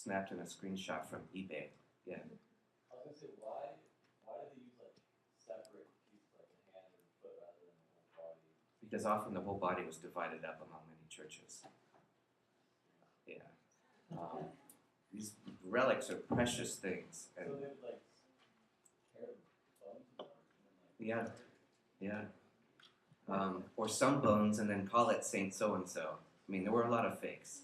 snapped in a screenshot from eBay. Yeah. I was gonna say, why do they use like separate pieces like a hand and foot rather than the whole body? Because often the whole body was divided up among many churches. Yeah. These relics are precious things. And So they would like tear the bones apart and then like. yeah, yeah. Or some bones and then call it Saint So-and-so. I mean, there were a lot of fakes.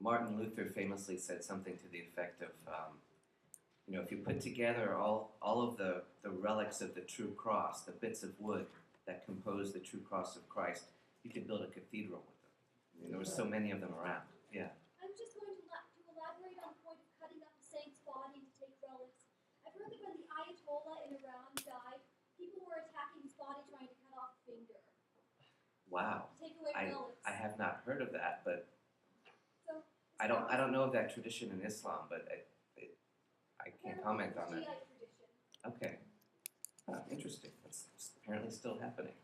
Martin Luther famously said something to the effect of, if you put together all of the relics of the true cross, the bits of wood that compose the true cross of Christ, you could build a cathedral with them. I mean, there were so many of them around. Yeah. I'm just going to elaborate on the point of cutting up the saint's body to take relics. I've heard that when the Ayatollah in Iran died, people were attacking his body trying to cut off a finger. Wow. To take away relics. I have not heard of that, but So, I don't know of that tradition in Islam, but I can't comment on that. Shiite tradition. Okay. Interesting. That's apparently still happening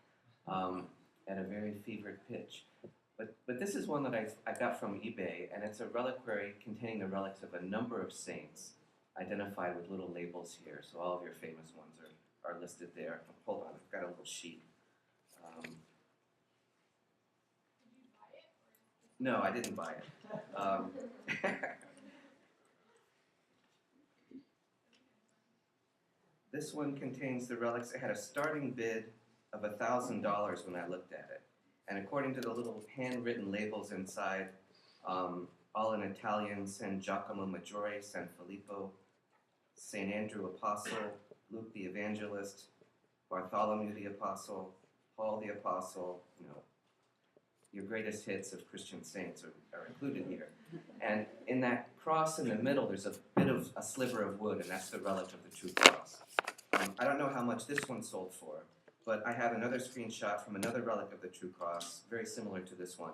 at a very fevered pitch. But this is one that I got from eBay, and it's a reliquary containing the relics of a number of saints identified with little labels here. So all of your famous ones are listed there. Hold on, I've got a little sheet. Did you buy it? No, I didn't buy it. This one contains the relics. It had a starting bid of $1,000 when I looked at it. And according to the little handwritten labels inside, all in Italian, San Giacomo Maggiore, San Filippo, St. Andrew Apostle, Luke the Evangelist, Bartholomew the Apostle, Paul the Apostle, your greatest hits of Christian saints are included here. And in that cross in the middle, there's a bit of a sliver of wood, and that's the relic of the true cross. I don't know how much this one sold for, but I have another screenshot from another relic of the true cross, very similar to this one,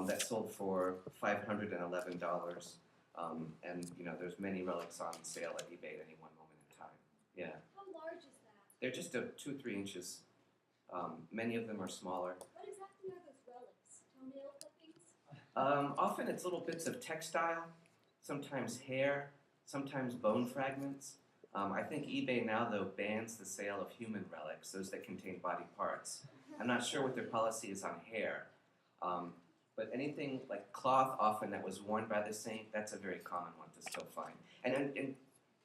that sold for $511. And there's many relics on sale at eBay at any one moment in time. Yeah, How large is that? they're just 2-3 inches. Many of them are smaller. What exactly are those relics? Toenail clippings? Often it's little bits of textile, sometimes hair, sometimes bone fragments. I think eBay now, though, bans the sale of human relics, those that contain body parts. I'm not sure what their policy is on hair, but anything like cloth often that was worn by the saint, that's a very common one to still find. And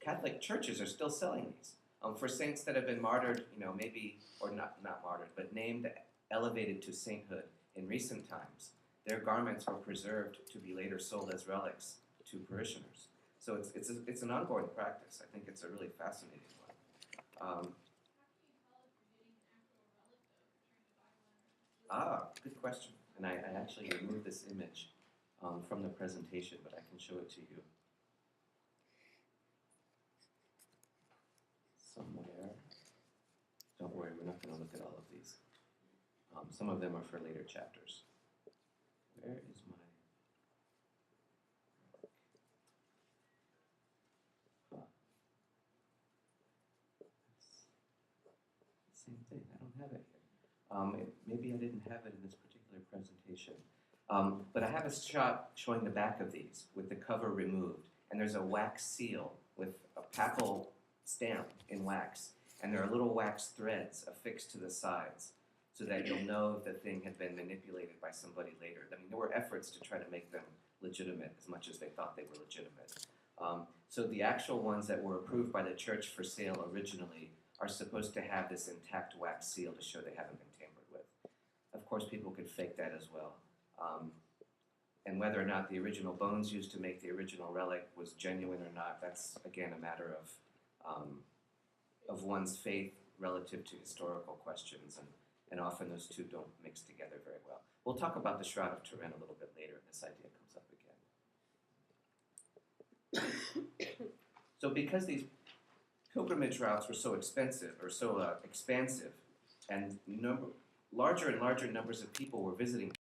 Catholic churches are still selling these. For saints that have been martyred, maybe, or not martyred, but named, elevated to sainthood in recent times, their garments were preserved to be later sold as relics to parishioners. So it's an ongoing practice. I think it's a really fascinating one. Good question. And I actually removed this image from the presentation, but I can show it to you somewhere. Don't worry, we're not going to look at all of these. Some of them are for later chapters. Where is my... Same thing, I don't have it here. Maybe I didn't have it in this particular presentation. But I have a shot showing the back of these with the cover removed. And there's a wax seal with a papal stamp in wax. And there are little wax threads affixed to the sides so that you'll know if the thing had been manipulated by somebody later. I mean, there were efforts to try to make them legitimate as much as they thought they were legitimate. So the actual ones that were approved by the church for sale originally are supposed to have this intact wax seal to show they haven't been tampered with. Of course, people could fake that as well. And whether or not the original bones used to make the original relic was genuine or not, that's, again, a matter of one's faith relative to historical questions, and often those two don't mix together very well. We'll talk about the Shroud of Turin a little bit later if this idea comes up again. So because these pilgrimage routes were so expensive, or so expansive, and larger and larger numbers of people were visiting